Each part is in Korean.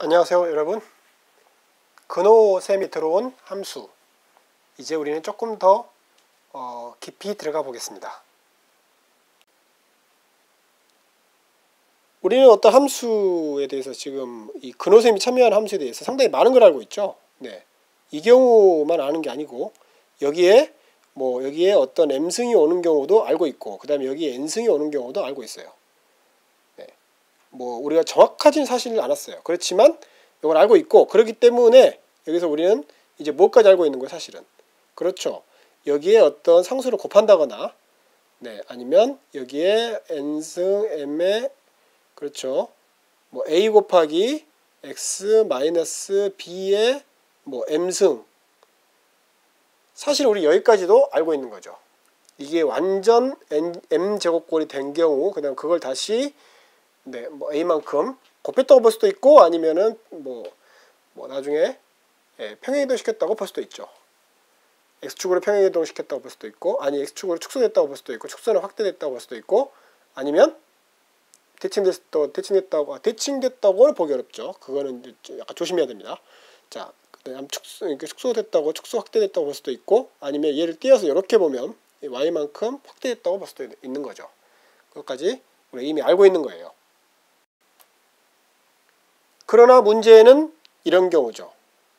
안녕하세요 여러분. 근호셈이 들어온 함수, 이제 우리는 조금 더 깊이 들어가 보겠습니다. 우리는 어떤 함수에 대해서 지금 이 근호셈이 참여하는 함수에 대해서 상당히 많은 걸 알고 있죠. 네, 이 경우만 아는 게 아니고 여기에 어떤 m승이 오는 경우도 알고 있고, 그 다음에 여기에 n승이 오는 경우도 알고 있어요. 우리가 정확하진 사실을 않았어요. 그렇지만 이걸 알고 있고, 그렇기 때문에 여기서 우리는 이제 뭐까지 알고 있는 거예요, 사실은. 그렇죠. 여기에 어떤 상수를 곱한다거나, 아니면 여기에 n승 m에, 그렇죠, a 곱하기 x 마이너스 b의 m승, 사실 우리 여기까지도 알고 있는 거죠. 이게 완전 m제곱꼴이 된 경우, 그 다음 그걸 다시 a만큼 곱했다고 볼 수도 있고, 아니면은 나중에 평행이동 시켰다고 볼 수도 있죠. x축으로 평행이동 시켰다고 볼 수도 있고, 아니 x축으로 축소됐다고 볼 수도 있고, 축소는 확대됐다고 볼 수도 있고, 아니면 대칭됐다고는 보기 어렵죠. 그거는 약간 조심해야 됩니다. 자, 축소됐다고, 축소 확대됐다고 볼 수도 있고, 아니면 얘를 띄어서 이렇게 보면 y만큼 확대됐다고 볼 수도 있는 거죠. 그것까지 우리가 이미 알고 있는 거예요. 그러나 문제는 이런 경우죠.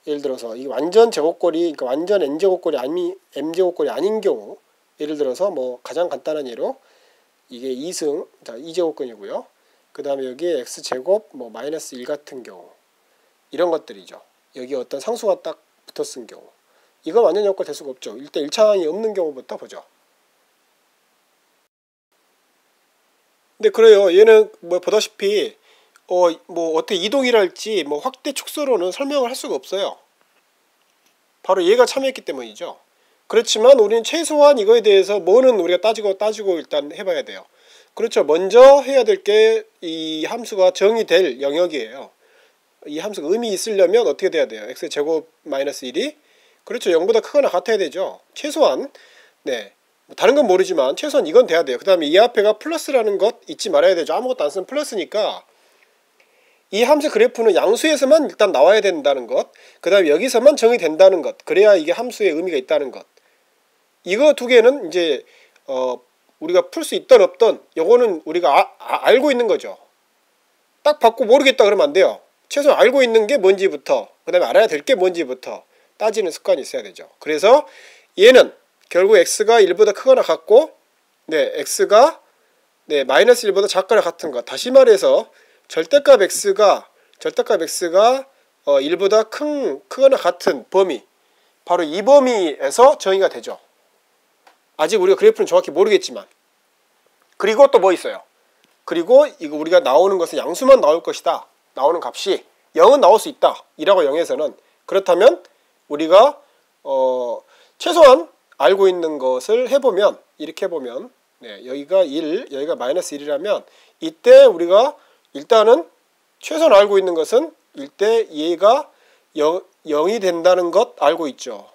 예를 들어서 이 완전 제곱꼴이, 그러니까 완전 n제곱꼴이 아니 m제곱꼴이 아닌 경우, 예를 들어서 가장 간단한 예로 이게 2승, 자 2제곱근이고요. 그 다음에 여기에 x제곱 마이너스 1 같은 경우, 이런 것들이죠. 여기 어떤 상수가 딱 붙었은 경우, 이건 완전 제곱꼴 될 수가 없죠. 일단 1차항이 없는 경우부터 보죠. 근데 그래요. 얘는 보다시피 어떻게 이동이라 할지 확대 축소로는 설명을 할 수가 없어요. 바로 얘가 참여했기 때문이죠. 그렇지만 우리는 최소한 이거에 대해서 뭐는 우리가 따지고 일단 해봐야 돼요. 그렇죠. 먼저 해야 될 게 이 함수가 정의 될 영역이에요. 이 함수가 의미 있으려면 어떻게 돼야 돼요? x제곱 마이너스 1이 그렇죠, 0보다 크거나 같아야 되죠. 최소한. 다른 건 모르지만 최소한 이건 돼야 돼요. 그 다음에 이 앞에가 플러스라는 것 잊지 말아야 되죠. 아무것도 안 쓰면 플러스니까 이 함수 그래프는 양수에서만 일단 나와야 된다는 것, 그 다음에 여기서만 정의된다는 것, 그래야 이게 함수의 의미가 있다는 것. 이거 두 개는 이제 우리가 풀 수 있던 없던 요거는 우리가 알고 있는 거죠. 딱 받고 모르겠다 그러면 안 돼요. 최소한 알고 있는 게 뭔지부터, 그 다음에 알아야 될 게 뭔지부터 따지는 습관이 있어야 되죠. 그래서 얘는 결국 x가 1보다 크거나 같고, x가 마이너스 1보다 작거나 같은 것. 다시 말해서 절대값 x가 1보다 크거나 같은 범위, 바로 이 범위에서 정의가 되죠. 아직 우리가 그래프는 정확히 모르겠지만. 그리고 또 뭐 있어요? 그리고 이거 우리가 나오는 것은 양수만 나올 것이다. 나오는 값이 0은 나올 수 있다. 1하고 0에서는. 그렇다면 우리가 최소한 알고 있는 것을 해보면, 이렇게 해보면 여기가 1, 여기가 마이너스 1이라면 이때 우리가 일단은 최소한 알고 있는 것은 이때 얘가 0이 된다는 것 알고 있죠.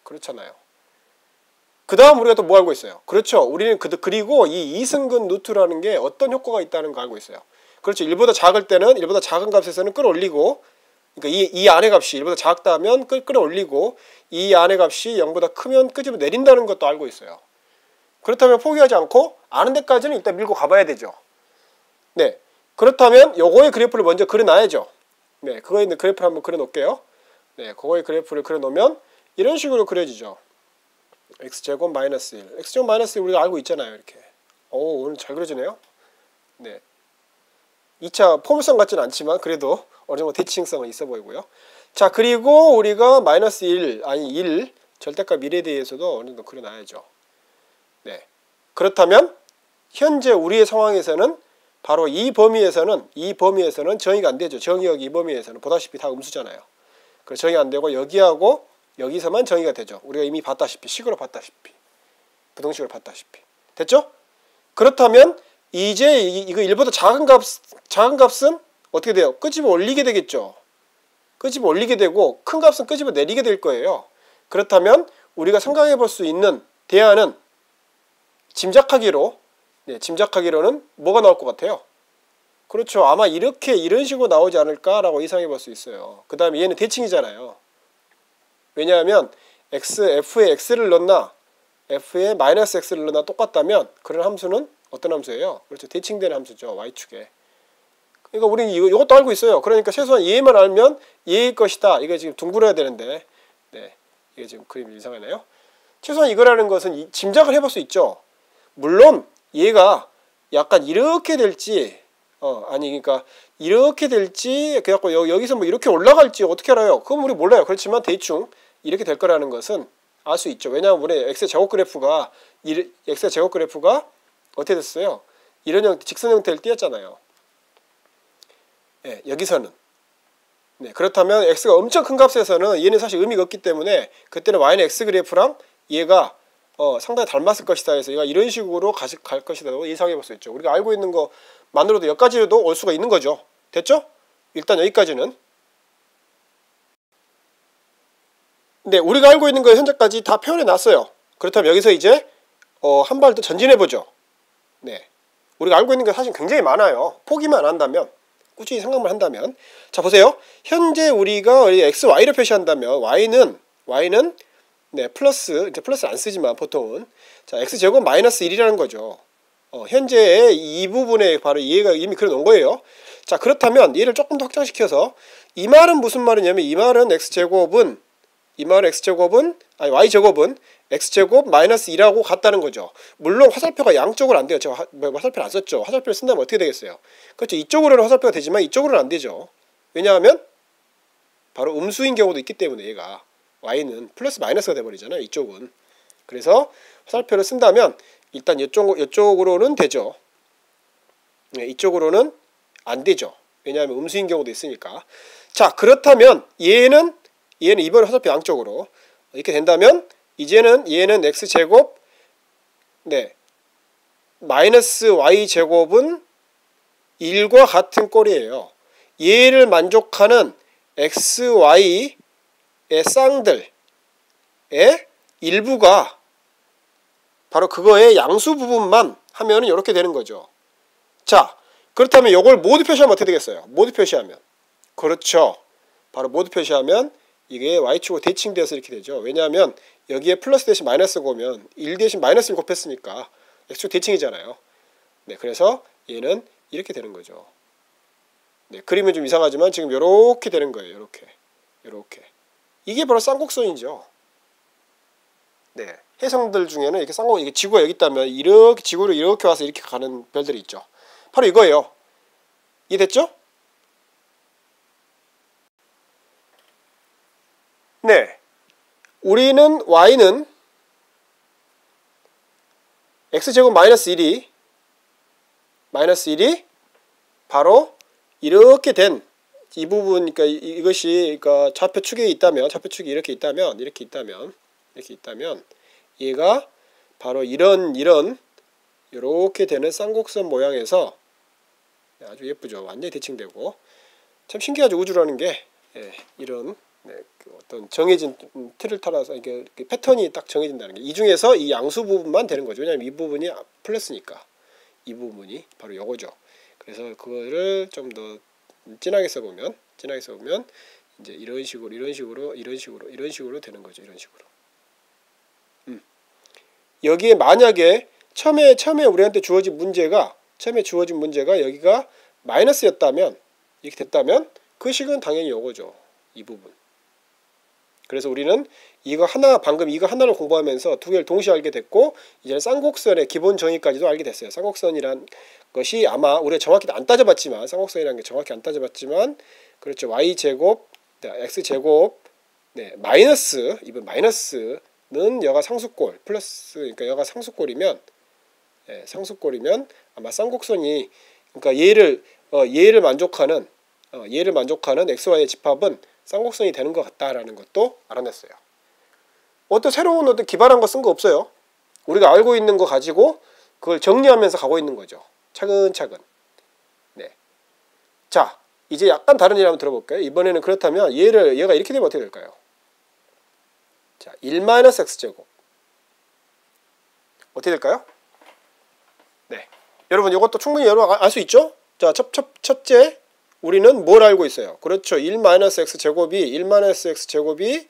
그렇잖아요. 그 다음 우리가 또 뭐 알고 있어요? 그렇죠. 우리는 그리고 이 이승근 루트라는 게 어떤 효과가 있다는 거 알고 있어요. 그렇죠. 1보다 작을 때는 1보다 작은 값에서는 끌어올리고, 그러니까 이 안의 값이 1보다 작다면 끌어올리고, 이 안의 값이 0보다 크면 끄집어 내린다는 것도 알고 있어요. 그렇다면 포기하지 않고 아는 데까지는 일단 밀고 가봐야 되죠. 그렇다면 요거의 그래프를 먼저 그려놔야죠. 그거의 그래프를 한번 그려놓을게요. 그거의 그래프를 그려놓으면 이런 식으로 그려지죠. x제곱 마이너스 1. x제곱 마이너스 1 우리가 알고 있잖아요. 이렇게. 오늘 잘 그려지네요. 2차 포물선 같지는 않지만 그래도 어느 정도 대칭성은 있어 보이고요. 자, 그리고 우리가 마이너스 1, 아니 1, 절대값 1에 대해서도 어느 정도 그려놔야죠. 그렇다면 현재 우리의 상황에서는 바로 이 범위에서는 정의가 안 되죠. 정의역 이 범위에서는 보다시피 다 음수잖아요. 그래서 정의 안 되고 여기하고 여기서만 정의가 되죠. 우리가 이미 봤다시피, 식으로 봤다시피, 부등식으로 봤다시피. 됐죠? 그렇다면 이제 이거 1보다 작은 값은 어떻게 돼요? 끄집어 올리게 되겠죠. 끄집어 올리게 되고 큰 값은 끄집어 내리게 될 거예요. 그렇다면 우리가 생각해 볼 수 있는 대안은 짐작하기로는 뭐가 나올 것 같아요? 그렇죠. 아마 이런 식으로 나오지 않을까라고 예상해 볼 수 있어요. 그 다음에 얘는 대칭이잖아요. 왜냐하면 f에 x를 넣나 f에 마이너스 x를 넣나 똑같다면 그런 함수는 어떤 함수예요? 그렇죠. 대칭되는 함수죠. y축에. 그러니까 우리는 이것도 알고 있어요. 그러니까 최소한 얘만 알면 얘일 것이다. 이거 지금 둥그려야 되는데, 네, 이게 지금 그림이 이상하네요. 최소한 이거라는 것은 짐작을 해볼 수 있죠. 물론 얘가 약간 이렇게 될지, 그러니까 이렇게 될지, 그래갖고 여기서 뭐 이렇게 올라갈지 어떻게 알아요? 그건 우리 몰라요. 그렇지만 대충 이렇게 될 거라는 것은 알 수 있죠. 왜냐하면 우리 x의 제곱 그래프가 어떻게 됐어요? 이런 형태, 직선 형태를 띄었잖아요. 네, 여기서는. 네, 그렇다면 x가 엄청 큰 값에서는 얘는 사실 의미가 없기 때문에 그때는 y는 x 그래프랑 얘가 상당히 닮았을 것이다 해서 얘가 이런 식으로 갈 것이라고 예상해 볼 수 있죠. 우리가 알고 있는 것만으로도 여기까지도 올 수가 있는 거죠. 됐죠? 일단 여기까지는. 네, 우리가 알고 있는 거 현재까지 다 표현해 놨어요. 그렇다면 여기서 이제 한 발 더 전진해 보죠. 네, 우리가 알고 있는 게 사실 굉장히 많아요. 포기만 안 한다면, 꾸준히 생각만 한다면. 자, 보세요. 현재 우리가 x, y를 표시한다면 y는 네, 이제 플러스 안 쓰지만 보통은 자, x제곱 마이너스 1이라는 거죠. 현재의 이 부분에 바로 얘가 이미 그려 놓은 거예요. 자, 그렇다면 얘를 조금 더 확장시켜서 이 말은 무슨 말이냐면 이 말은 y제곱은 x제곱 마이너스 2라고 같다는 거죠. 물론 화살표가 양쪽으로 안 돼요. 제가 화살표를 안 썼죠. 화살표를 쓴다면 어떻게 되겠어요? 그렇죠. 이쪽으로는 화살표가 되지만 이쪽으로는 안 되죠. 왜냐하면 바로 음수인 경우도 있기 때문에 얘가 y는 플러스 마이너스가 돼버리잖아요. 이쪽은. 그래서 화살표를 쓴다면 일단 이쪽으로는 되죠. 네, 이쪽으로는 안 되죠. 왜냐하면 음수인 경우도 있으니까. 자, 그렇다면 얘는 이번 화살표 양쪽으로 이렇게 된다면 이제는 얘는 x제곱 네 마이너스 y제곱은 1과 같은 꼴이에요. 얘를 만족하는 xy의 쌍들의 일부가 바로 그거의 양수 부분만 하면은 이렇게 되는 거죠. 자, 그렇다면 이걸 모두 표시하면 어떻게 되겠어요? 모두 표시하면, 그렇죠. 바로 모두 표시하면 이게 y축으로 대칭돼서 이렇게 되죠. 왜냐하면 여기에 플러스 대신 마이너스가 오면 1 대신 마이너스를 곱했으니까 x축 대칭이잖아요. 네, 그래서 얘는 이렇게 되는 거죠. 네, 그림은 좀 이상하지만 지금 이렇게 되는 거예요. 이렇게. 이게 바로 쌍곡선이죠. 네, 해성들 중에는 이렇게 이게 지구가 여기 있다면 이렇게 지구로 이렇게 와서 이렇게 가는 별들이 있죠. 바로 이거예요. 이해됐죠? 네, 우리는 y는 x제곱 마이너스 1이 바로 이렇게 된 이 부분, 그러니까 이것이 그러니까 좌표축에 있다면, 좌표축이 이렇게 있다면 얘가 바로 이런 이렇게 되는 쌍곡선 모양에서 아주 예쁘죠. 완전히 대칭되고 참 신기하죠. 우주라는 게 이런 어떤 정해진 틀을 따라서 이게 패턴이 딱 정해진다는 게, 이 중에서 이 양수 부분만 되는 거죠. 왜냐하면 이 부분이 플러스니까 이 부분이 바로 요거죠. 그래서 그거를 좀 더 진하게 써보면 이제 이런 식으로 되는 거죠. 이런 식으로. 여기에 만약에 처음에 우리한테 주어진 문제가 여기가 마이너스였다면, 이렇게 됐다면 그 식은 당연히 요거죠. 이 부분. 그래서 우리는 방금 이거 하나를 공부하면서 두 개를 동시에 알게 됐고, 이제는 쌍곡선의 기본 정의까지도 알게 됐어요. 쌍곡선이란 것이 아마 우리가 정확히 안 따져봤지만, 쌍곡선이라는 게 정확히 안 따져봤지만, 그렇죠. y제곱, x제곱, 네, 이번 마이너스는 여가 상수꼴, 플러스, 그러니까 여가 상수꼴이면 아마 쌍곡선이, 그러니까 얘를 만족하는 xy의 집합은 쌍곡선이 되는 것 같다라는 것도 알아냈어요. 어떤 새로운 어떤 기발한 거 쓴 거 없어요. 우리가 알고 있는 거 가지고 그걸 정리하면서 가고 있는 거죠. 차근차근. 네. 자, 이제 약간 다른 일 한번 들어볼까요? 이번에는 그렇다면 얘가 이렇게 되면 어떻게 될까요? 자, 1-x제곱. 어떻게 될까요? 네. 여러분 이것도 충분히 알 수 있죠? 자, 첫째 우리는 뭘 알고 있어요? 그렇죠. 1-x제곱이 1-x제곱이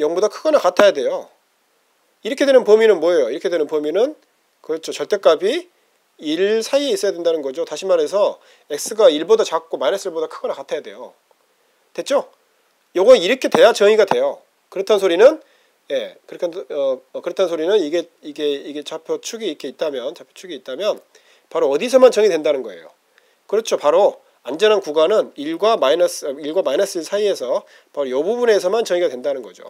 0보다 크거나 같아야 돼요. 이렇게 되는 범위는 뭐예요? 이렇게 되는 범위는 그렇죠. 절대값이 1 사이에 있어야 된다는 거죠. 다시 말해서 x가 1보다 작고 -1보다 크거나 같아야 돼요. 됐죠? 요거 이렇게 돼야 정의가 돼요. 그렇다는 소리는 그렇다는 소리는 이게 좌표축이 이렇게 있다면 바로 어디서만 정의된다는 거예요. 그렇죠. 바로 안전한 구간은 1과 -1 사이에서 바로 이 부분에서만 정의가 된다는 거죠.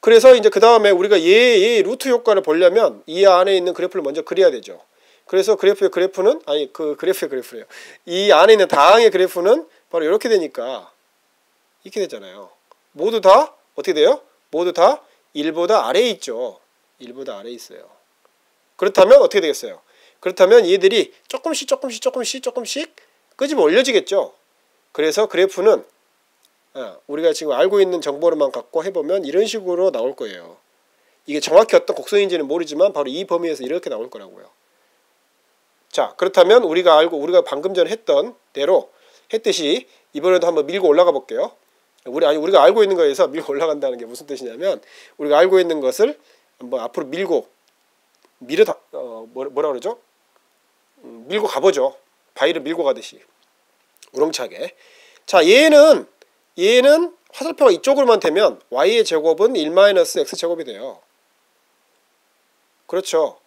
그래서 이제 그 다음에 우리가 얘 루트 효과를 보려면 이 안에 있는 그래프를 먼저 그려야 되죠. 그래서 그래프는 그래프래요. 이 안에 있는 다항의 그래프는 바로 이렇게 되니까 이렇게 되잖아요. 모두 다 어떻게 돼요? 모두 다 1보다 아래에 있죠. 1보다 아래에 있어요. 그렇다면 어떻게 되겠어요? 그렇다면 얘들이 조금씩 끄집어 올려지겠죠. 그래서 그래프는 우리가 지금 알고 있는 정보로만 갖고 해보면 이런 식으로 나올 거예요. 이게 정확히 어떤 곡선인지는 모르지만 바로 이 범위에서 이렇게 나올 거라고요. 자, 그렇다면 우리가 방금 전에 했던 대로 했듯이 이번에도 한번 밀고 올라가 볼게요. 우리가 알고 있는 거에서 밀고 올라간다는 게 무슨 뜻이냐면 우리가 알고 있는 것을 한번 앞으로 뭐라 그러죠? 밀고 가보죠. 바위를 밀고 가듯이 우렁차게. 자, 얘는 화살표가 이쪽으로만 되면 y의 제곱은 1-x제곱이 돼요. 그렇죠.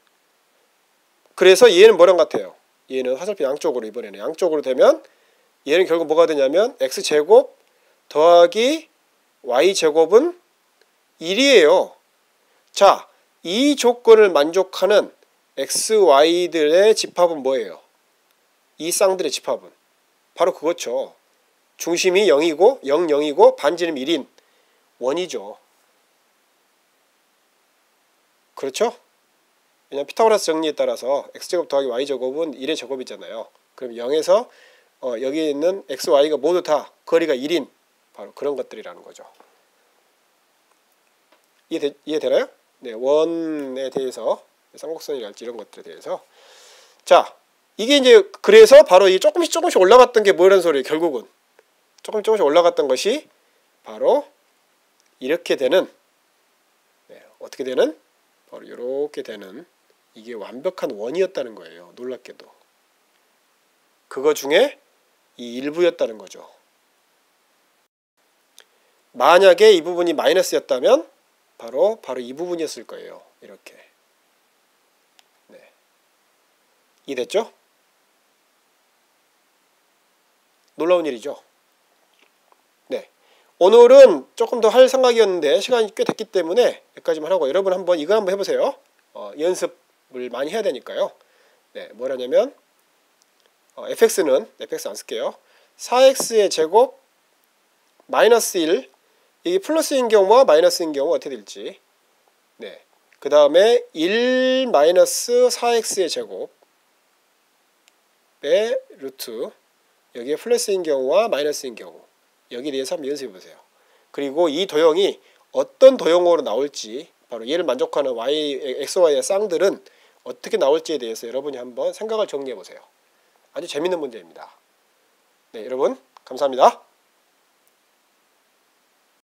그래서 얘는 뭐랑 같아요? 얘는 화살표 양쪽으로 이번에는 양쪽으로 되면 얘는 결국 뭐가 되냐면 x제곱 더하기 y제곱은 1이에요. 자, 이 조건을 만족하는 x, y들의 집합은 뭐예요? 이 쌍들의 집합은 바로 그거죠. 중심이 0이고 0, 0이고 반지름 1인 원이죠. 그렇죠? 왜냐면 피타고라스 정리에 따라서 x제곱 더하기 y제곱은 1의 제곱이잖아요. 그럼 0에서 여기에 있는 x, y가 모두 다 거리가 1인 바로 그런 것들이라는 거죠. 이해되나요? 네, 원에 대해서 쌍곡선이랄지 이런 것들에 대해서. 자, 이게 이제 그래서 바로 이 조금씩 올라갔던 게 뭐라는 소리예요. 결국은 조금씩 올라갔던 것이 바로 이렇게 되는 어떻게 되는 바로 이렇게 되는 이게 완벽한 원이었다는 거예요. 놀랍게도 그거 중에 이 일부였다는 거죠. 만약에 이 부분이 마이너스였다면 바로 이 부분이었을 거예요. 이렇게. 네. 이해됐죠? 놀라운 일이죠. 네. 오늘은 조금 더 할 생각이었는데 시간이 꽤 됐기 때문에 여기까지만 하고 여러분 이거 한번 해보세요. 연습을 많이 해야 되니까요. 네, 뭐라냐면 fx 안 쓸게요. 4x의 제곱 마이너스 1 이게 플러스인 경우와 마이너스인 경우 어떻게 될지. 네. 그 다음에 1 마이너스 4x의 제곱의 루트 여기에 플러스인 경우와 마이너스인 경우 여기에 대해서 한번 연습해 보세요. 그리고 이 도형이 어떤 도형으로 나올지 바로 얘를 만족하는 x, y의 쌍들은 어떻게 나올지에 대해서 여러분이 한번 생각을 정리해 보세요. 아주 재밌는 문제입니다. 네, 여러분 감사합니다.